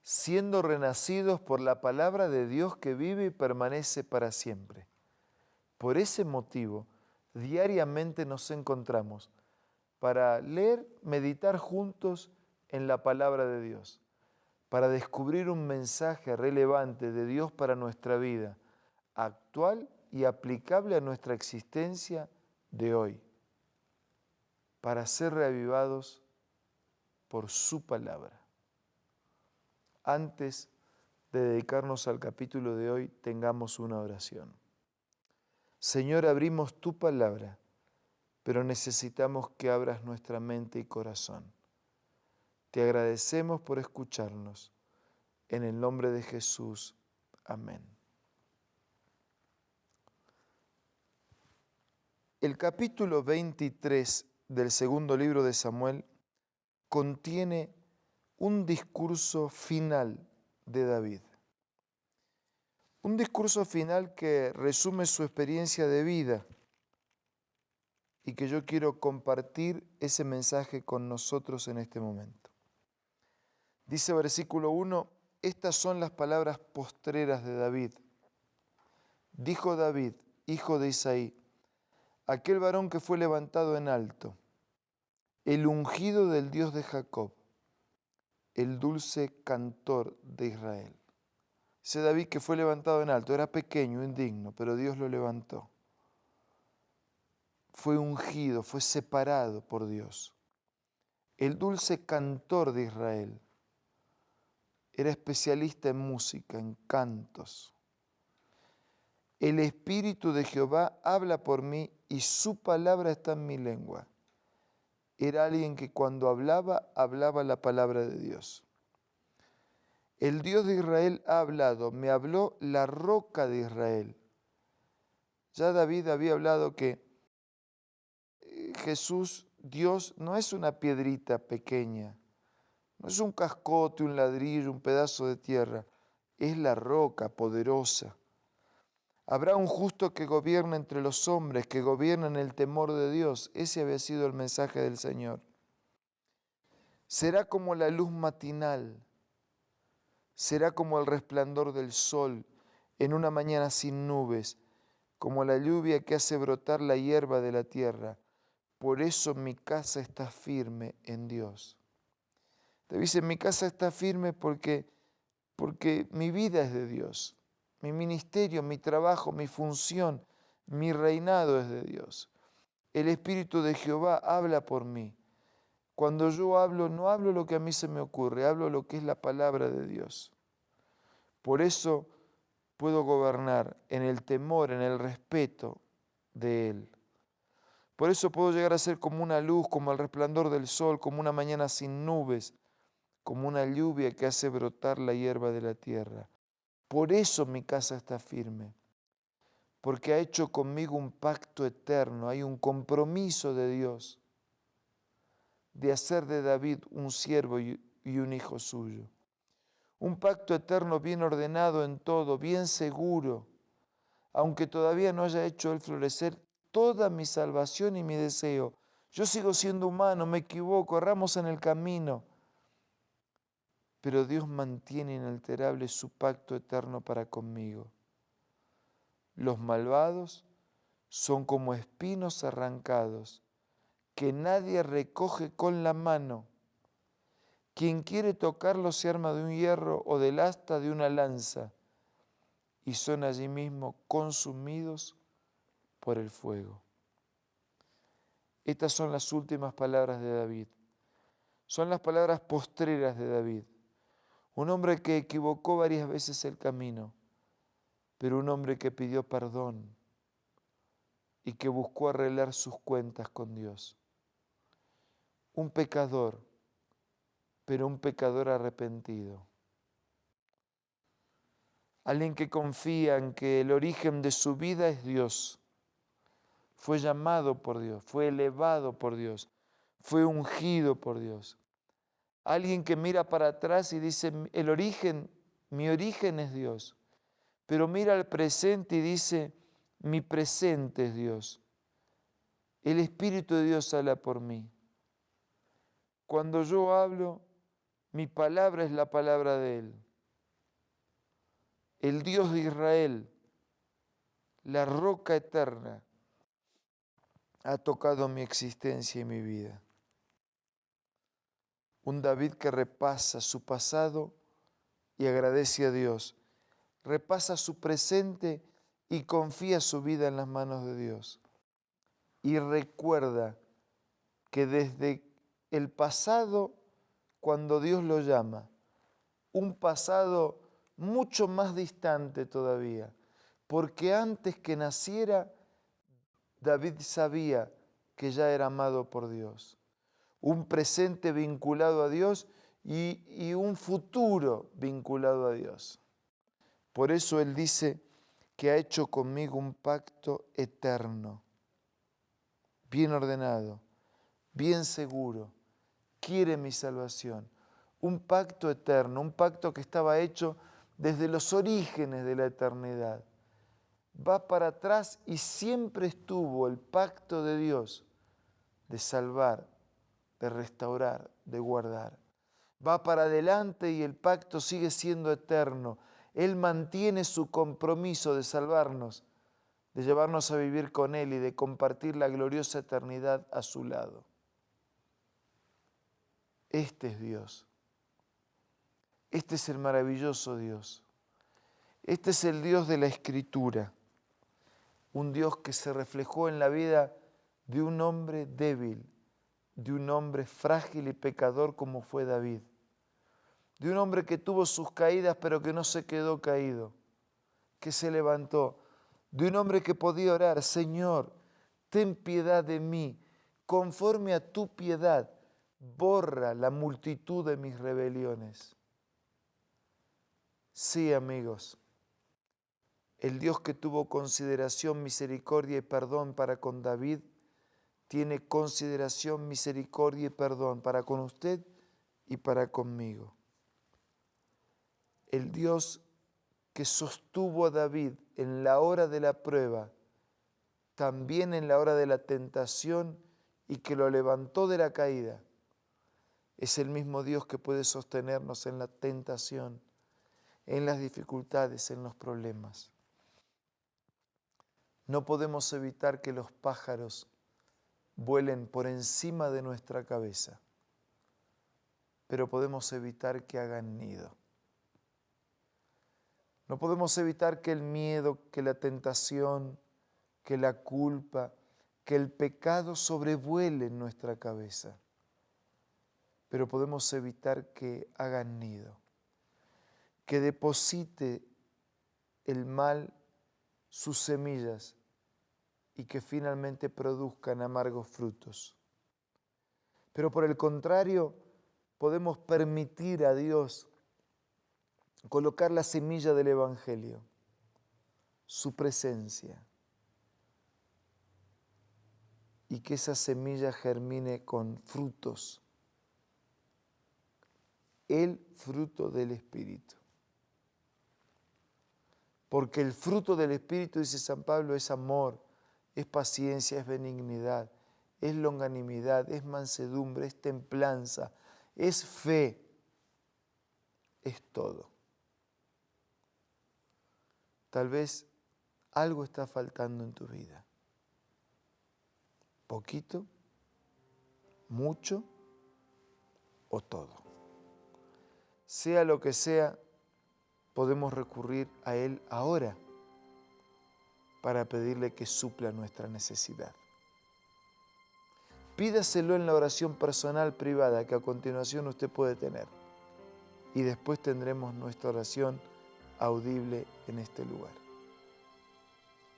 siendo renacidos por la palabra de Dios que vive y permanece para siempre. Por ese motivo, diariamente nos encontramos para leer, meditar juntos en la palabra de Dios, para descubrir un mensaje relevante de Dios para nuestra vida, actual y aplicable a nuestra existencia de hoy, para ser reavivados por su palabra. Antes de dedicarnos al capítulo de hoy, tengamos una oración. Señor, abrimos tu palabra, pero necesitamos que abras nuestra mente y corazón. Te agradecemos por escucharnos. En el nombre de Jesús. Amén. El capítulo 23 del segundo libro de Samuel contiene un discurso final de David. Un discurso final que resume su experiencia de vida y que yo quiero compartir ese mensaje con nosotros en este momento. Dice versículo 1, estas son las palabras postreras de David. Dijo David, hijo de Isaí, aquel varón que fue levantado en alto, el ungido del Dios de Jacob, el dulce cantor de Israel. Ese David que fue levantado en alto, era pequeño, indigno, pero Dios lo levantó. Fue ungido, fue separado por Dios. El dulce cantor de Israel. Era especialista en música, en cantos. El Espíritu de Jehová habla por mí y su palabra está en mi lengua. Era alguien que cuando hablaba, hablaba la palabra de Dios. El Dios de Israel ha hablado, me habló la roca de Israel. Ya David había hablado que Jesús, Dios, no es una piedrita pequeña, no es un cascote, un ladrillo, un pedazo de tierra, es la roca poderosa. Habrá un justo que gobierna entre los hombres, que gobierna en el temor de Dios. Ese había sido el mensaje del Señor. Será como la luz matinal, será como el resplandor del sol en una mañana sin nubes, como la lluvia que hace brotar la hierba de la tierra. Por eso mi casa está firme en Dios. Te dice, mi casa está firme porque mi vida es de Dios. Mi ministerio, mi trabajo, mi función, mi reinado es de Dios. El Espíritu de Jehová habla por mí. Cuando yo hablo, no hablo lo que a mí se me ocurre, hablo lo que es la palabra de Dios. Por eso puedo gobernar en el temor, en el respeto de Él. Por eso puedo llegar a ser como una luz, como el resplandor del sol, como una mañana sin nubes, como una lluvia que hace brotar la hierba de la tierra. Por eso mi casa está firme, porque ha hecho conmigo un pacto eterno, hay un compromiso de Dios de hacer de David un siervo y un hijo suyo. Un pacto eterno bien ordenado en todo, bien seguro, aunque todavía no haya hecho él florecer toda mi salvación y mi deseo. Yo sigo siendo humano, me equivoco, erramos en el camino, pero Dios mantiene inalterable su pacto eterno para conmigo. Los malvados son como espinos arrancados, que nadie recoge con la mano. Quien quiere tocarlos se arma de un hierro o del asta de una lanza, y son allí mismo consumidos por el fuego. Estas son las últimas palabras de David. Son las palabras postreras de David. Un hombre que equivocó varias veces el camino, pero un hombre que pidió perdón y que buscó arreglar sus cuentas con Dios. Un pecador, pero un pecador arrepentido. Alguien que confía en que el origen de su vida es Dios. Fue llamado por Dios, fue elevado por Dios, fue ungido por Dios. Alguien que mira para atrás y dice, mi origen es Dios. Pero mira al presente y dice, mi presente es Dios. El Espíritu de Dios habla por mí. Cuando yo hablo, Mi palabra es la palabra de Él. El Dios de Israel, la roca eterna, ha tocado mi existencia y mi vida. Un David que repasa su pasado y agradece a Dios. Repasa su presente y confía su vida en las manos de Dios. Y recuerda que desde el pasado, cuando Dios lo llama, un pasado mucho más distante todavía, porque antes que naciera, David sabía que ya era amado por Dios. Un presente vinculado a Dios y un futuro vinculado a Dios. Por eso Él dice que ha hecho conmigo un pacto eterno, bien ordenado, bien seguro, quiere mi salvación. Un pacto eterno, un pacto que estaba hecho desde los orígenes de la eternidad. Va para atrás y siempre estuvo el pacto de Dios de salvar, de restaurar, de guardar. Va para adelante y el pacto sigue siendo eterno. Él mantiene su compromiso de salvarnos, de llevarnos a vivir con Él y de compartir la gloriosa eternidad a su lado. Este es Dios. Este es el maravilloso Dios. Este es el Dios de la Escritura. Un Dios que se reflejó en la vida de un hombre débil, de un hombre frágil y pecador como fue David. De un hombre que tuvo sus caídas pero que no se quedó caído, que se levantó. De un hombre que podía orar: Señor, ten piedad de mí, conforme a tu piedad, borra la multitud de mis rebeliones. Sí, amigos, el Dios que tuvo consideración, misericordia y perdón para con David, tiene consideración, misericordia y perdón para con usted y para conmigo. El Dios que sostuvo a David en la hora de la prueba, también en la hora de la tentación, y que lo levantó de la caída, es el mismo Dios que puede sostenernos en la tentación, en las dificultades, en los problemas. No podemos evitar que los pájaros vuelen por encima de nuestra cabeza, pero podemos evitar que hagan nido. No podemos evitar que el miedo, que la tentación, que la culpa, que el pecado sobrevuele en nuestra cabeza, pero podemos evitar que hagan nido, que deposite el mal sus semillas y que finalmente produzcan amargos frutos. Pero por el contrario, podemos permitir a Dios colocar la semilla del Evangelio, su presencia, y que esa semilla germine con frutos, el fruto del Espíritu. Porque el fruto del Espíritu, dice San Pablo, es amor, es paciencia, es benignidad, es longanimidad, es mansedumbre, es templanza, es fe, es todo. Tal vez algo está faltando en tu vida. Poquito, mucho o todo. Sea lo que sea, podemos recurrir a Él ahora para pedirle que supla nuestra necesidad. Pídaselo en la oración personal privada que a continuación usted puede tener. Y después tendremos nuestra oración audible en este lugar.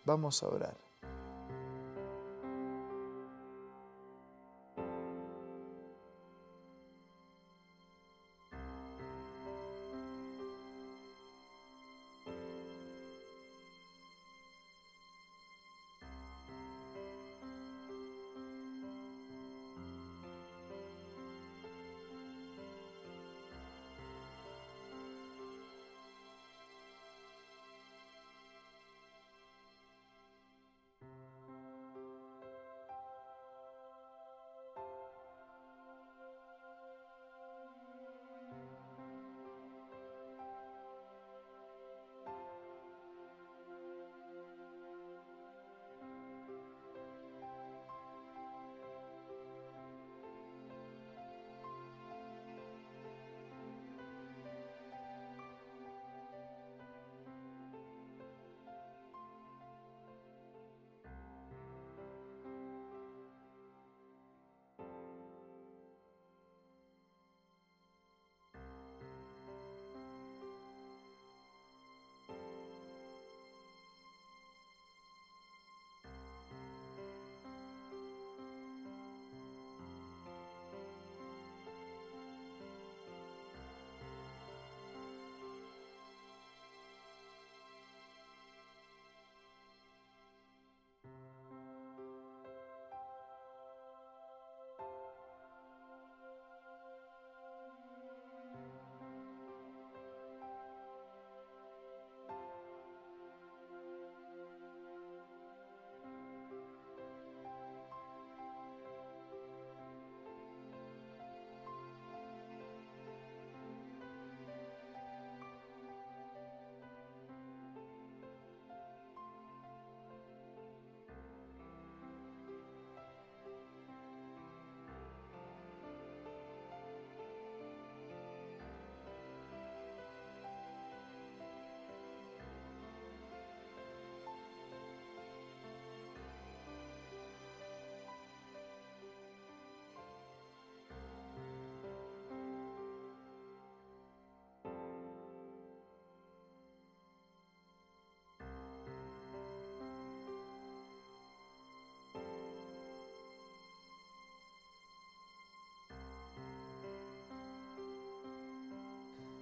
Vamos a orar.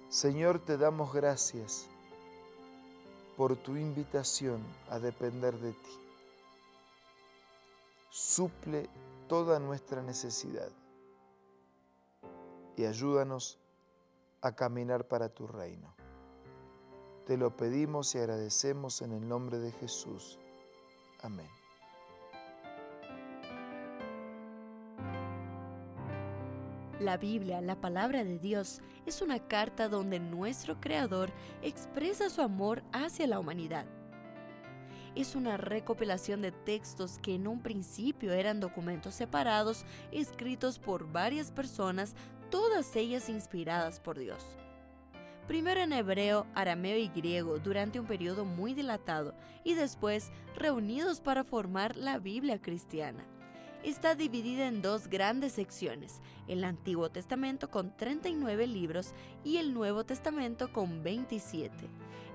Señor, te damos gracias por tu invitación a depender de ti. Suple toda nuestra necesidad y ayúdanos a caminar para tu reino. Te lo pedimos y agradecemos en el nombre de Jesús. Amén. La Biblia, la palabra de Dios, es una carta donde nuestro Creador expresa su amor hacia la humanidad. Es una recopilación de textos que en un principio eran documentos separados, escritos por varias personas, todas ellas inspiradas por Dios. Primero en hebreo, arameo y griego durante un periodo muy dilatado y después reunidos para formar la Biblia cristiana. Está dividida en dos grandes secciones, el Antiguo Testamento con 39 libros y el Nuevo Testamento con 27.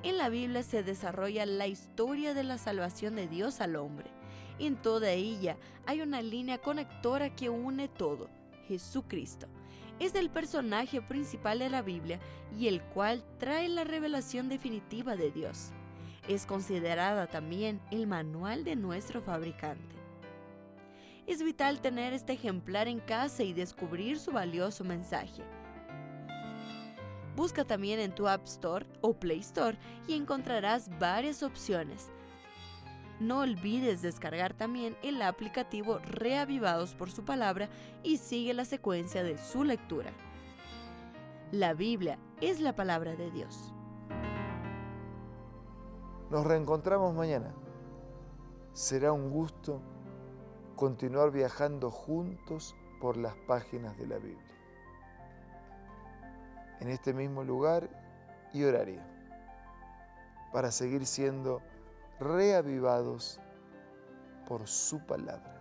En la Biblia se desarrolla la historia de la salvación de Dios al hombre. En toda ella hay una línea conectora que une todo, Jesucristo. Es el personaje principal de la Biblia y el cual trae la revelación definitiva de Dios. Es considerada también el manual de nuestro fabricante. Es vital tener este ejemplar en casa y descubrir su valioso mensaje. Busca también en tu App Store o Play Store y encontrarás varias opciones. No olvides descargar también el aplicativo Reavivados por su palabra y sigue la secuencia de su lectura. La Biblia es la palabra de Dios. Nos reencontramos mañana. Será un gusto continuar viajando juntos por las páginas de la Biblia. En este mismo lugar y horario, para seguir siendo reavivados por su palabra.